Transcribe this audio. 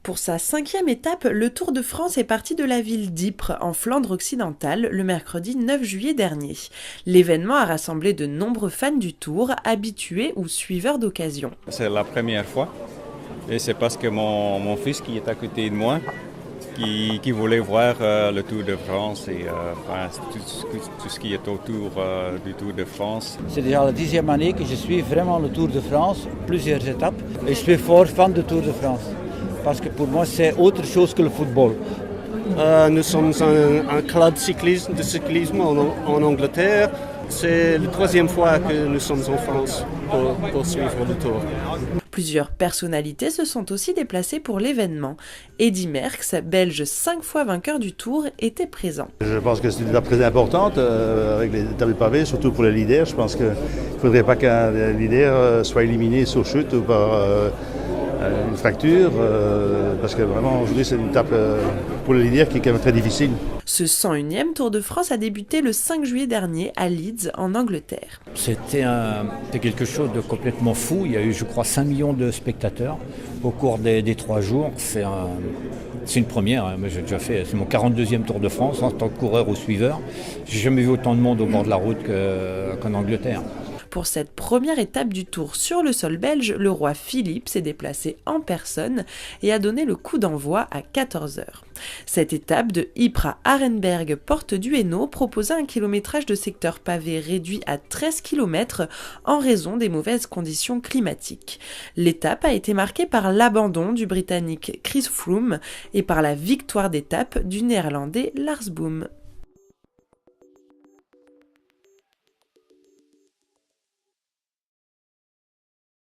Pour sa 5e étape, le Tour de France est parti de la ville d'Ypres, en Flandre occidentale, le mercredi 9 juillet dernier. L'événement a rassemblé de nombreux fans du Tour, habitués ou suiveurs d'occasion. C'est la première fois et c'est parce que mon fils qui est à côté de moi, qui voulait voir le Tour de France et tout ce qui est autour du Tour de France. C'est déjà la 10e année que je suis vraiment le Tour de France, plusieurs étapes, et je suis fort fan du Tour de France. Parce que pour moi, c'est autre chose que le football. Nous sommes un club de cyclisme en Angleterre. C'est la 3e fois que nous sommes en France pour suivre le Tour. Plusieurs personnalités se sont aussi déplacées pour l'événement. Eddy Merckx, belge 5 fois vainqueur du Tour, était présent. Je pense que c'est une étape très importante avec les étapes de pavé, surtout pour les leaders. Je pense qu'il ne faudrait pas qu'un leader soit éliminé sur chute ou par une fracture, parce que vraiment aujourd'hui c'est une étape pour les leaders qui est quand même très difficile. Ce 101e Tour de France a débuté le 5 juillet dernier à Leeds, en Angleterre. C'était quelque chose de complètement fou. Il y a eu, je crois, 5 millions de spectateurs au cours des 3 jours. C'est une première. Hein. Moi, j'ai déjà fait, c'est mon 42e Tour de France en tant que coureur ou suiveur. J'ai jamais vu autant de monde au bord de la route qu'en Angleterre. Pour cette première étape du Tour sur le sol belge, le roi Philippe s'est déplacé en personne et a donné le coup d'envoi à 14h. Cette étape de Ypres à Arenberg, porte du Hainaut, proposait un kilométrage de secteur pavé réduit à 13 km en raison des mauvaises conditions climatiques. L'étape a été marquée par l'abandon du Britannique Chris Froome et par la victoire d'étape du Néerlandais Lars Boom.